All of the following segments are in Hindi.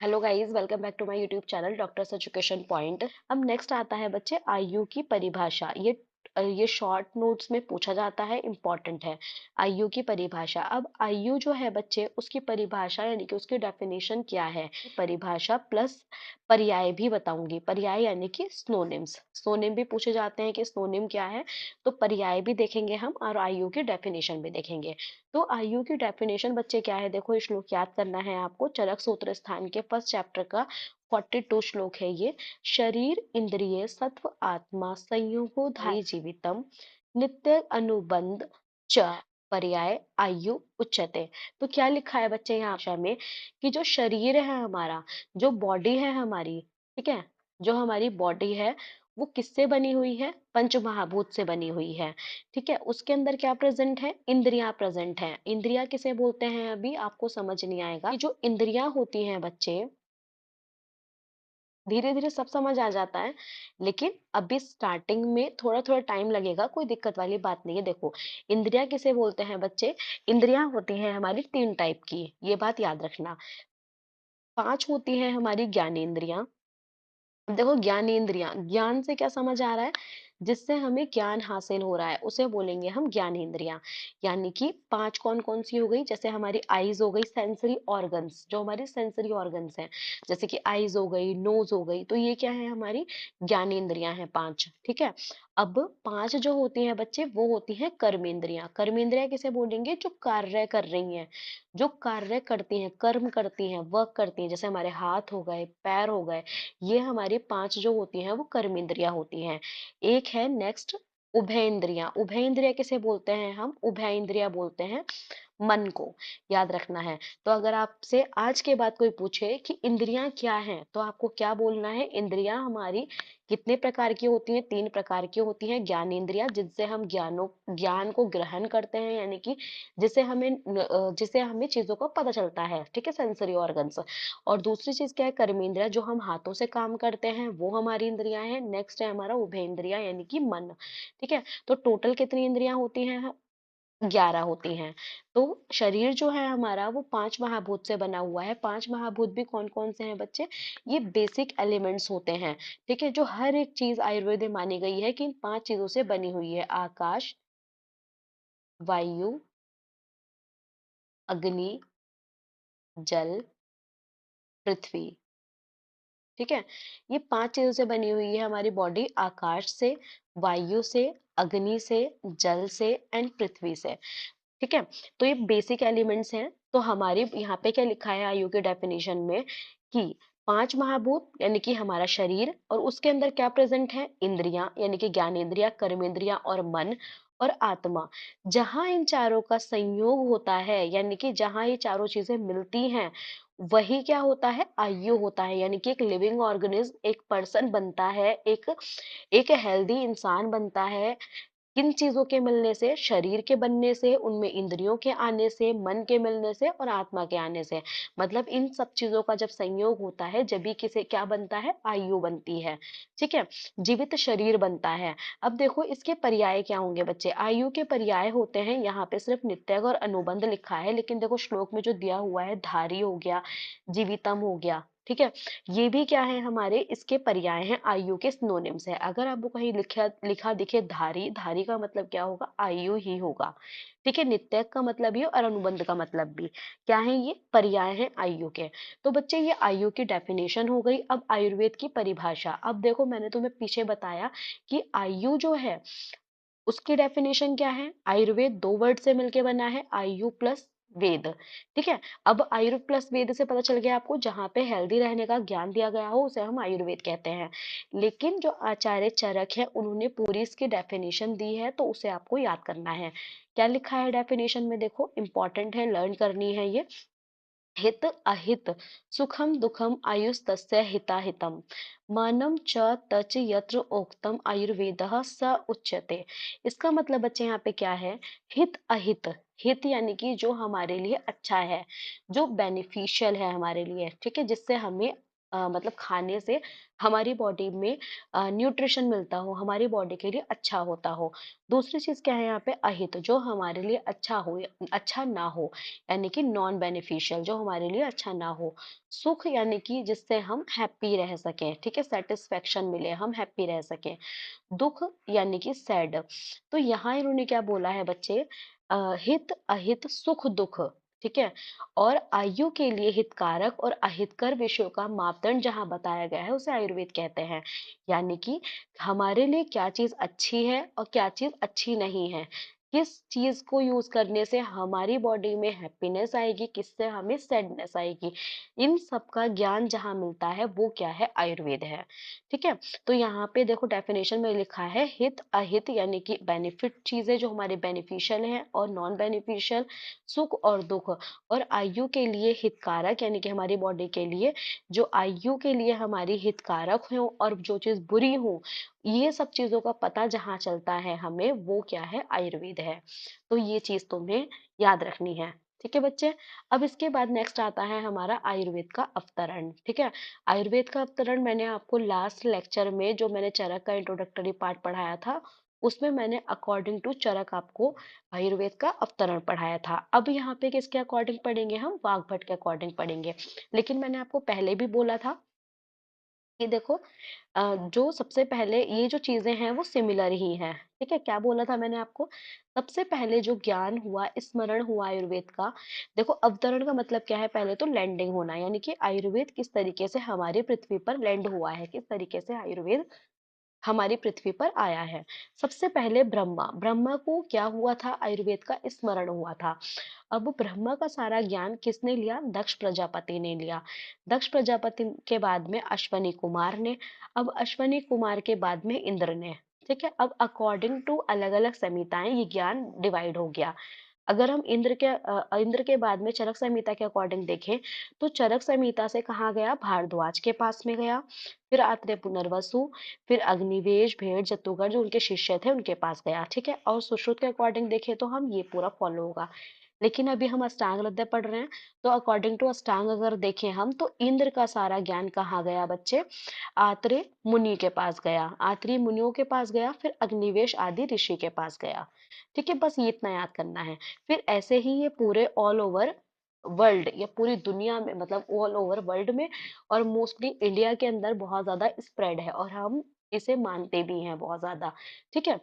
Hello guys, welcome back to my YouTube channel doctors education point. अब नेक्स्ट आता है बच्चे आयु की परिभाषा। ये शॉर्ट नोट्स में पूछा जाता है, इंपॉर्टेंट है। आयु की परिभाषा। अब आयु जो है बच्चे, उसकी परिभाषा यानी कि उसकी डेफिनेशन क्या है, परिभाषा प्लस पर्याय भी बताऊंगी। पर्याय यानी कि स्नोनिम्स। स्नोनिम भी पूछे जाते हैं कि स्नोनिम क्या है, तो पर्याय भी देखेंगे हम और आयु की डेफिनेशन भी देखेंगे। तो आयु की डेफिनेशन बच्चे क्या है, देखो ये श्लोक याद करना है आपको। चरक सूत्र स्थान के फर्स्ट चैप्टर का 42 श्लोक है ये। शरीर इंद्रिय सत्व आत्मा संयोगो धारी जीवितम नित्य अनुबंध च पर्याय आयु उच्यते। तो क्या लिखा है बच्चे यहाँ भाषा में कि जो शरीर है हमारा, जो बॉडी है हमारी, ठीक है, जो हमारी बॉडी है वो किससे बनी हुई है? पंच महाभूत से बनी हुई है। ठीक है, उसके अंदर क्या प्रेजेंट है? इंद्रियां प्रेजेंट हैं। इंद्रियां किसे बोलते हैं अभी आपको समझ नहीं आएगा। ये जो इंद्रियां होती हैं बच्चे, धीरे धीरे सब समझ आ जाता है, लेकिन अभी स्टार्टिंग में थोड़ा थोड़ा टाइम लगेगा, कोई दिक्कत वाली बात नहीं है। देखो, इंद्रियां किसे बोलते हैं बच्चे? इंद्रियां होती हैं हमारी तीन टाइप की, ये बात याद रखना। पांच होती हैं हमारी ज्ञानेंद्रियां। अब देखो, ज्ञानेंद्रियां, ज्ञान से क्या समझ आ रहा है? जिससे हमें ज्ञान हासिल हो रहा है उसे बोलेंगे हम ज्ञानेंद्रियां। यानी कि पांच कौन कौन सी हो गई? जैसे हमारी आईज हो गई, सेंसरी ऑर्गन्स, जो हमारे सेंसरी ऑर्गन्स हैं, जैसे कि आईज हो गई, नोज हो गई, तो ये क्या है? हमारी ज्ञानेंद्रियां हैं पांच। ठीक है। अब पांच जो होती हैं बच्चे, वो होती हैं कर्मेंद्रियां। कर्मेंद्रियां किसे बोलेंगे? जो कार्य कर रही हैं, जो कार्य करती हैं, कर्म करती हैं, वर्क करती हैं, जैसे हमारे हाथ हो गए, पैर हो गए, ये हमारी पांच जो होती हैं वो कर्मेंद्रियां होती हैं। एक है नेक्स्ट उभयेंद्रियां। उभयेंद्रिया किसे बोलते हैं हम? उभयेंद्रिया बोलते हैं मन को। याद रखना है। तो अगर आपसे आज के बाद कोई पूछे कि इंद्रियां क्या हैं, तो आपको क्या बोलना है? इंद्रियां हमारी कितने प्रकार की होती हैं? तीन प्रकार की होती हैं। ज्ञान इंद्रियां, जिससे हम ज्ञान को ग्रहण करते हैं, यानी कि जिससे हमें चीजों का पता चलता है। ठीक है, सेंसरी ऑर्गन्स। और दूसरी चीज क्या है? कर्मेंद्रिया, जो हम हाथों से काम करते हैं, वो हमारी इंद्रियां हैं। नेक्स्ट है हमारा उभयेंद्रिया यानी कि मन। ठीक है। तो टोटल कितनी इंद्रियां होती हैं? 11 होती हैं। तो शरीर जो है हमारा वो पांच महाभूत से बना हुआ है। पांच महाभूत भी कौन कौन से हैं बच्चे? ये बेसिक एलिमेंट्स होते हैं। ठीक है, जो हर एक चीज आयुर्वेद में मानी गई है कि इन पांच चीजों से बनी हुई है। आकाश, वायु, अग्नि, जल, पृथ्वी। ठीक है, ये पांच चीजों से बनी हुई है हमारी बॉडी। आकाश से, वायु से, अग्नि से, जल से एंड पृथ्वी से। ठीक है। तो ये बेसिक एलिमेंट्स हैं। तो हमारी यहाँ पे क्या लिखा है आयु के डेफिनेशन में कि पांच महाभूत यानी कि हमारा शरीर, और उसके अंदर क्या प्रेजेंट है? इंद्रियां यानी कि ज्ञानेंद्रिया, कर्मेंद्रिया और मन और आत्मा। जहां इन चारों का संयोग होता है, यानी कि जहां ये चारों चीजें मिलती हैं, वही क्या होता है? आयु होता है। यानी कि एक लिविंग ऑर्गेनिज्म, एक पर्सन बनता है, एक एक हेल्दी इंसान बनता है। किन चीजों के मिलने से? शरीर के बनने से, उनमें इंद्रियों के आने से, मन के मिलने से और आत्मा के आने से। मतलब इन सब चीजों का जब संयोग होता है, जब भी किसे क्या बनता है? आयु बनती है। ठीक है, जीवित शरीर बनता है। अब देखो इसके पर्याय क्या होंगे बच्चे। आयु के पर्याय होते हैं, यहाँ पे सिर्फ नित्यक और अनुबंध लिखा है, लेकिन देखो श्लोक में जो दिया हुआ है, धारी हो गया, जीवितम हो गया, ठीक है, ये भी क्या है? हमारे इसके पर्याय हैं, आयु के सिनोनिम्स है। अगर आपको कहीं लिखा लिखा दिखे धारी, धारी का मतलब क्या होगा? आयु ही होगा। ठीक है, नित्यक का मतलब भी और अनुबंध का मतलब भी क्या है? ये पर्याय है आयु के। तो बच्चे ये आयु की डेफिनेशन हो गई। अब आयुर्वेद की परिभाषा। अब देखो, मैंने तुम्हें पीछे बताया कि आयु जो है उसकी डेफिनेशन क्या है? आयुर्वेद दो वर्ड से मिलके बना है, आयु प्लस वेद। ठीक है। अब आयुर्वेद प्लस वेद से पता चल गया आपको, जहां पे हेल्दी रहने का ज्ञान दिया गया हो उसे हम आयुर्वेद कहते हैं। लेकिन जो आचार्य चरक है, उन्होंने पूरी इसकी डेफिनेशन दी है, तो उसे आपको याद करना है। क्या लिखा है डेफिनेशन में? देखो, इंपॉर्टेंट है, लर्न करनी है ये। हित अहित सुखम दुखम आयुस्तस्य हिताहितम मानम च तच यत्र उक्तम आयुर्वेदः स उच्यते। इसका मतलब बच्चे यहाँ पे क्या है? हित अहित। हित यानी कि जो हमारे लिए अच्छा है, जो बेनिफिशियल है हमारे लिए, ठीक है, जिससे हमें मतलब खाने से हमारी बॉडी में न्यूट्रिशन मिलता हो, हमारी बॉडी के लिए अच्छा होता हो। दूसरी चीज़ क्या है यहाँ पे, अहित, जो हमारे लिए अच्छा हो या अच्छा ना हो, यानी कि नॉन बेनिफिशियल, जो हमारे लिए अच्छा ना हो। सुख यानी कि जिससे हम हैप्पी रह सकें, ठीक है, सेटिस्फेक्शन मिले, हम हैप्पी रह सकें। दुख यानी कि सैड। तो यहाँ इन्होंने क्या बोला है बच्चे, हित अहित सुख दुख, ठीक है। और आयु के लिए हितकारक और अहितकर विषयों का मापदंड जहाँ बताया गया है उसे आयुर्वेद कहते हैं। यानी कि हमारे लिए क्या चीज अच्छी है और क्या चीज अच्छी नहीं है, किस चीज को यूज करने से हमारी बॉडी में हैप्पीनेस आएगी, किससे हमें सैडनेस आएगी, इन सब का ज्ञान जहाँ मिलता है वो क्या है, आयुर्वेद है। ठीक है। तो यहाँ पे देखो डेफिनेशन में लिखा है, हित अहित यानी कि बेनिफिट चीजें जो हमारे बेनिफिशियल हैं और नॉन बेनिफिशियल, सुख और दुख, और आयु के लिए हितकारक यानी कि हमारी बॉडी के लिए जो आयु के लिए हमारी हितकारक हो और जो चीज बुरी हो, ये सब चीजों का पता जहाँ चलता है हमें, वो क्या है, आयुर्वेद है। तो ये चीज तुम्हें याद रखनी है। ठीक है बच्चे। अब इसके बाद नेक्स्ट आता है हमारा आयुर्वेद का अवतरण। ठीक है। आयुर्वेद का अवतरण मैंने आपको लास्ट लेक्चर में जो मैंने चरक का इंट्रोडक्टरी पार्ट पढ़ाया था, उसमें मैंने अकॉर्डिंग टू चरक आपको आयुर्वेद का अवतरण पढ़ाया था। अब यहाँ पे किसके अकॉर्डिंग पढ़ेंगे, हम वाग्भट के अकॉर्डिंग पढ़ेंगे। लेकिन मैंने आपको पहले भी बोला था कि देखो, जो सबसे पहले ये जो चीजें हैं वो सिमिलर ही हैं। ठीक है। क्या बोला था मैंने आपको, सबसे पहले जो ज्ञान हुआ, स्मरण हुआ आयुर्वेद का, देखो अवतरण का मतलब क्या है, पहले तो लैंडिंग होना, यानी कि आयुर्वेद किस तरीके से हमारी पृथ्वी पर लैंड हुआ है, किस तरीके से आयुर्वेद हमारी पृथ्वी पर आया है। सबसे पहले ब्रह्मा, ब्रह्मा को क्या हुआ था, आयुर्वेद का स्मरण हुआ था। अब ब्रह्मा का सारा ज्ञान किसने लिया, दक्ष प्रजापति ने लिया। दक्ष प्रजापति के बाद में अश्वनी कुमार ने, अब अश्वनी कुमार के बाद में इंद्र ने। ठीक है। अब अकॉर्डिंग टू अलग अलग संहिताएं ये ज्ञान डिवाइड हो गया। अगर हम इंद्र के बाद में चरक संहिता के अकॉर्डिंग देखें, तो चरक संहिता से कहाँ गया, भारद्वाज के पास में गया, फिर आत्रेय पुनर्वसु, फिर अग्निवेश भेड़ जतुगर जो उनके शिष्य थे उनके पास गया। ठीक है। और सुश्रुत के अकॉर्डिंग देखें तो हम ये पूरा फॉलो होगा। लेकिन अभी हम अष्टांग हृदय पढ़ रहे हैं, तो अकॉर्डिंग टू अष्टांग अगर देखें हम, तो इंद्र का सारा ज्ञान कहाँ गया बच्चे, आत्रेय मुनि के पास गया, आत्रेय मुनियों के पास गया, फिर अग्निवेश आदि ऋषि के पास गया। ठीक है। बस ये इतना याद करना है। फिर ऐसे ही ये पूरे ऑल ओवर वर्ल्ड या पूरी दुनिया में, मतलब ऑल ओवर वर्ल्ड में, और मोस्टली इंडिया के अंदर बहुत ज्यादा स्प्रेड है और हम इसे मानते भी हैं बहुत ज्यादा। ठीक है।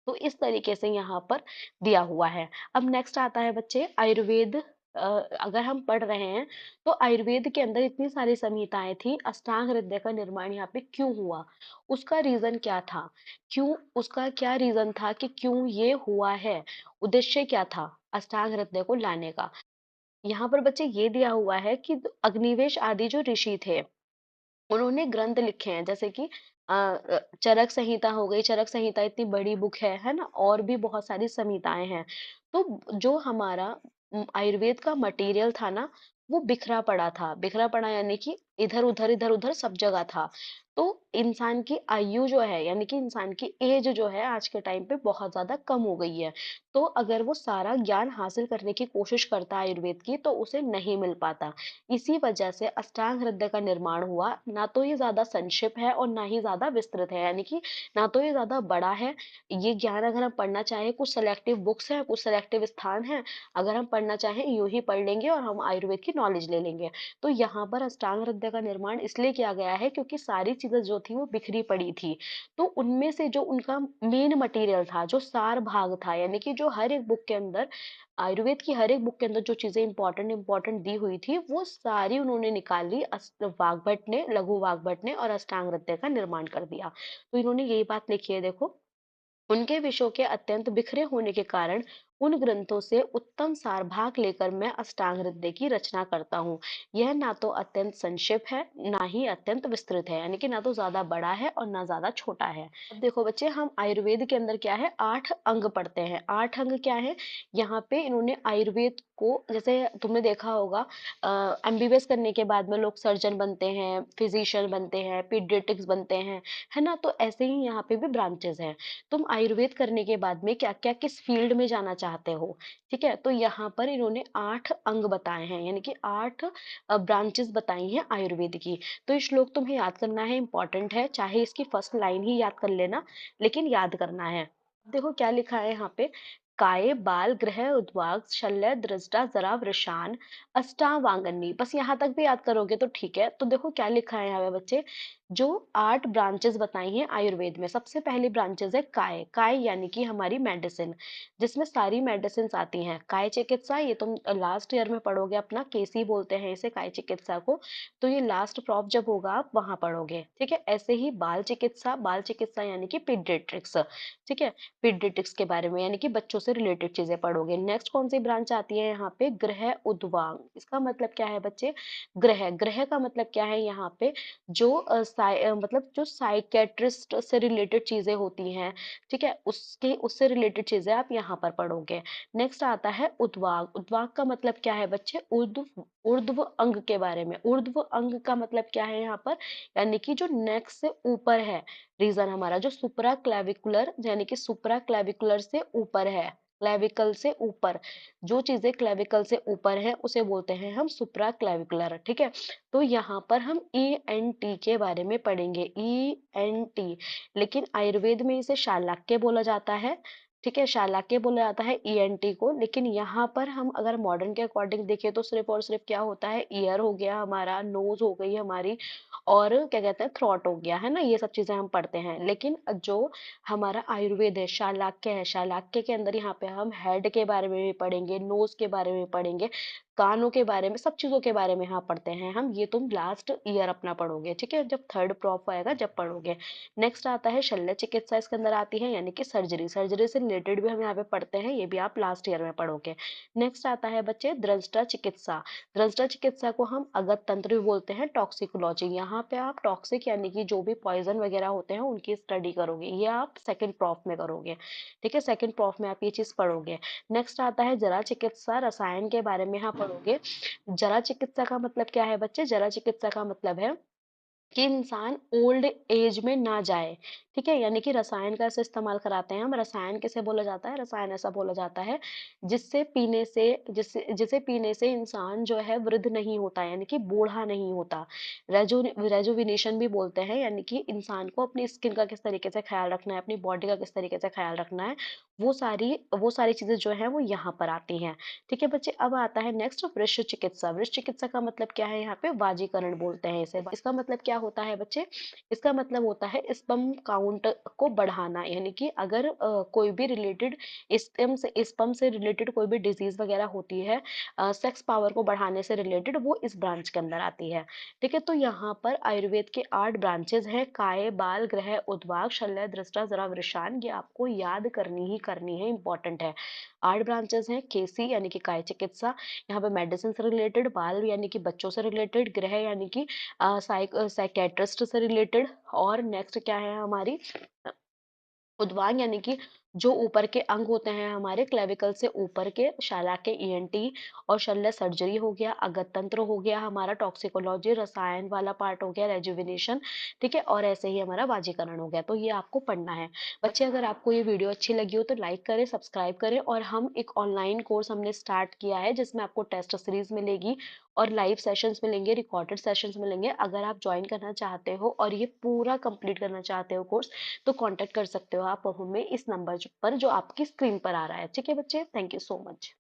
तो इस तरीके से यहाँ पर दिया हुआ है। अब नेक्स्ट आता है बच्चे आयुर्वेद। अगर हम पढ़ रहे हैं, तो आयुर्वेद के अंदर इतनी सारी संहिताएं थी, अष्टांग हृदय का निर्माण यहाँ पे क्यों हुआ, उसका रीजन क्या था, क्यों, उसका क्या रीजन था कि क्यों ये हुआ है, उद्देश्य क्या था अष्टांग हृदय को लाने का। यहाँ पर बच्चे ये दिया हुआ है कि अग्निवेश आदि जो ऋषि थे, उन्होंने ग्रंथ लिखे हैं, जैसे कि चरक संहिता हो गई, चरक संहिता इतनी बड़ी बुक है ना, और भी बहुत सारी संहिताएं हैं। तो जो हमारा आयुर्वेद का मटेरियल था ना, वो बिखरा पड़ा था, बिखरा पड़ा यानी कि इधर उधर सब जगह था। तो इंसान की आयु जो है, यानी कि इंसान की एज जो है आज के टाइम पे बहुत ज्यादा कम हो गई है। तो अगर वो सारा ज्ञान हासिल करने की कोशिश करता है आयुर्वेद की, तो उसे नहीं मिल पाता। इसी वजह से अष्टांग हृदय का निर्माण हुआ। ना तो ये ज्यादा संक्षिप्त है और ना ही ज्यादा विस्तृत है, यानी कि ना तो ये ज्यादा बड़ा है। ये ज्ञान अगर हम पढ़ना चाहें, कुछ सेलेक्टिव बुक्स हैं, कुछ सेलेक्टिव स्थान हैं, अगर हम पढ़ना चाहें यूं ही पढ़ लेंगे और हम आयुर्वेद की नॉलेज ले लेंगे। तो यहाँ पर अष्टांग हृदय का निर्माण इसलिए किया गया है क्योंकि सारी चीजें जो थी वो बिखरी पड़ी थी। तो उनमें से जो उनका मेन मटेरियल था, जो सार भाग था, यानी कि जो हर एक बुक के अंदर, आयुर्वेद की हर एक बुक के अंदर जो चीजें इंपॉर्टेंट इंपॉर्टेंट दी हुई थी, वो सारी उन्होंने निकाली, वाग्भट ने, लघु वाग्भट ने, और अष्टांग हृदय का निर्माण कर दिया। तो इन्होंने यही बात लिखी है, देखो, उनके विषयों के अत्यंत बिखरे होने के कारण उन ग्रंथों से उत्तम सार भाग लेकर मैं अष्टांग हृदय की रचना करता हूँ। यह ना तो अत्यंत संक्षिप्त है, ना ही अत्यंत विस्तृत है, यानी कि ना तो ज्यादा बड़ा है और ना ज्यादा छोटा है। अब देखो बच्चे, हम आयुर्वेद के अंदर क्या है, 8 अंग पढ़ते हैं। 8 अंग क्या है, यहाँ पे इन्होंने आयुर्वेद को, जैसे तुमने देखा होगा एमबीबीएस करने के बाद में लोग सर्जन बनते हैं, फिजिशियन बनते हैं, पीडियाट्रिक्स बनते हैं, है ना? तो ऐसे ही यहाँ पे भी ब्रांचेस हैं। तुम आयुर्वेद करने के बाद में क्या क्या किस फील्ड में जाना चाहते हो, ठीक है? तो यहाँ पर इन्होंने 8 अंग बताए हैं, यानी कि 8 ब्रांचेस बताई हैं आयुर्वेद की। तो ये श्लोक तुम्हें याद करना है, इंपॉर्टेंट है, चाहे इसकी फर्स्ट लाइन ही याद कर लेना, लेकिन याद करना है। देखो क्या लिखा है यहाँ पे, काय बाल गृह उद्वाग शल्य दृष्टा जरा वृषान अष्टावांगनी, बस यहाँ तक भी याद करोगे तो ठीक है। तो देखो क्या लिखा है यहाँ पे बच्चे, जो 8 ब्रांचेस बताई हैं आयुर्वेद में, सबसे पहली ब्रांचेस है काय। काय यानी कि हमारी मेडिसिन, जिसमें सारी मेडिसिन आती हैं। काय चिकित्सा ये तुम लास्ट ईयर में पढ़ोगे, अपना केसी बोलते हैं इसे, काय चिकित्सा को। तो ये लास्ट प्रॉप जब होगा आप वहां पढ़ोगे, ठीक है? ऐसे ही बाल चिकित्सा, बाल चिकित्सा यानी कि पीडियाट्रिक्स, ठीक है? पीडियाट्रिक्स के बारे में यानी कि बच्चों से रिलेटेड चीजें पढ़ोगे। नेक्स्ट कौन सी ब्रांच आती है यहाँ पे, गृह उद्वांग। इसका मतलब क्या है बच्चे, गृह, गृह का मतलब क्या है यहाँ पे, जो मतलब जो साइकेट्रिस्ट से रिलेटेड चीजें होती हैं, ठीक है? उसके उससे रिलेटेड चीजें आप यहाँ पर पढ़ोगे। नेक्स्ट आता है उद्वाग। उद्वाग का मतलब क्या है बच्चे, ऊर्ध्व, ऊर्ध्व अंग के बारे में। ऊर्ध्व अंग का मतलब क्या है यहाँ पर, यानी कि जो नेक से ऊपर है, रीजन हमारा जो सुप्रा क्लेविकुलर, यानी कि सुप्रा क्लेविकुलर से ऊपर है, क्लेविकल से ऊपर, जो चीजें क्लेविकल से ऊपर है उसे बोलते हैं हम सुप्रा क्लेविकुलर, ठीक है? तो यहाँ पर हम ईएनटी के बारे में पढ़ेंगे, ईएनटी, लेकिन आयुर्वेद में इसे शालाक्य बोला जाता है, ठीक है? शालाक्य बोला जाता है ईएनटी को, लेकिन यहाँ पर हम अगर मॉडर्न के अकॉर्डिंग देखें तो सिर्फ और सिर्फ क्या होता है, ईयर हो गया हमारा, नोज हो गई हमारी, और क्या कहते हैं, थ्रॉट हो गया, है ना? ये सब चीजें हम पढ़ते हैं। लेकिन जो हमारा आयुर्वेद है, शालाक्य है, शालाक्य के अंदर यहाँ पे हम हेड के बारे में भी पढ़ेंगे, नोज के बारे में पढ़ेंगे, कानों के बारे में, सब चीजों के बारे में यहाँ पढ़ते हैं हम। ये तुम लास्ट ईयर अपना पढ़ोगे, ठीक है? जब थर्ड प्रॉप आएगा जब पढ़ोगे। नेक्स्ट आता है शल्य चिकित्सा, इसके अंदर आती है, यानी कि सर्जरी, सर्जरी से रिलेटेड भी हम यहाँ पे पढ़ते हैं, ये भी आप लास्ट ईयर में पढ़ोगे। नेक्स्ट आता है बच्चे दृष्टा चिकित्सा। दृष्टा चिकित्सा को हम अगत तंत्र भी बोलते हैं, टॉक्सिकोलॉजी। यहाँ पे आप टॉक्सिक यानी कि जो भी पॉइजन वगैरह होते हैं उनकी स्टडी करोगे, ये आप सेकंड प्रॉफ में करोगे, ठीक है? सेकंड प्रॉफ में आप ये चीज पढ़ोगे। नेक्स्ट आता है जरा चिकित्सा, रसायन के बारे में यहाँ पढ़ोगे। जरा चिकित्सा का मतलब क्या है बच्चे, जरा चिकित्सा का मतलब है कि इंसान ओल्ड एज में ना जाए, ठीक है? यानी कि रसायन का ऐसे इस्तेमाल कराते हैं हम। रसायन किसे बोला जाता है, रसायन ऐसा बोला जाता है जिससे पीने से, जिससे जिसे पीने से इंसान जो है वृद्ध नहीं होता, यानी कि बूढ़ा नहीं होता। रेजुविनेशन भी बोलते हैं, यानी कि इंसान को अपनी स्किन का किस तरीके से ख्याल रखना है, अपनी बॉडी का किस तरीके से ख्याल रखना है, वो सारी चीजें जो है वो यहाँ पर आती हैं, ठीक है बच्चे? अब आता है नेक्स्ट वृक्ष चिकित्सा। वृक्ष चिकित्सा का मतलब क्या है, यहाँ पे वाजीकरण बोलते हैं इसे। इसका मतलब क्या होता है बच्चे, इसका मतलब होता है स्पर्म काउंट को बढ़ाना, यानी कि अगर कोई भी रिलेटेड स्पर्म से रिलेटेड कोई भी डिजीज वगैरह होती है, सेक्स पावर को बढ़ाने से रिलेटेड, वो इस ब्रांच के अंदर आती है, ठीक है? तो यहाँ पर आयुर्वेद के 8 ब्रांचेस हैं, काय बाल गृह उद्वाग शल्य दृष्टा जरा वृषान, ये आपको याद करनी ही करनी है, इंपॉर्टेंट है। 8 ब्रांचेस हैं, केसी यानी कि काय चिकित्सा, यहाँ पे मेडिसिन से रिलेटेड, बाल यानी कि बच्चों से रिलेटेड, गृह यानी कि साइकेट्रिस्ट से रिलेटेड, और नेक्स्ट क्या है हमारी, उद्वान यानी कि जो ऊपर के अंग होते हैं हमारे क्लेविकल से ऊपर के, शाला के ईएनटी, और शल्य सर्जरी हो गया, अगत तंत्र हो गया हमारा, टॉक्सिकोलॉजी रसायन वाला पार्ट हो गया, रेजुविनेशन, ठीक है? और ऐसे ही हमारा वाजीकरण हो गया। तो ये आपको पढ़ना है बच्चे। अगर आपको ये वीडियो अच्छी लगी हो तो लाइक करें, सब्सक्राइब करें, और हम एक ऑनलाइन कोर्स हमने स्टार्ट किया है जिसमें आपको टेस्ट सीरीज मिलेगी और लाइव सेशंस मिलेंगे, रिकॉर्डेड सेशंस मिलेंगे। अगर आप ज्वाइन करना चाहते हो और ये पूरा कंप्लीट करना चाहते हो कोर्स, तो कांटेक्ट कर सकते हो आप हमें इस नंबर पर जो आपकी स्क्रीन पर आ रहा है, ठीक है बच्चे? Thank you so much.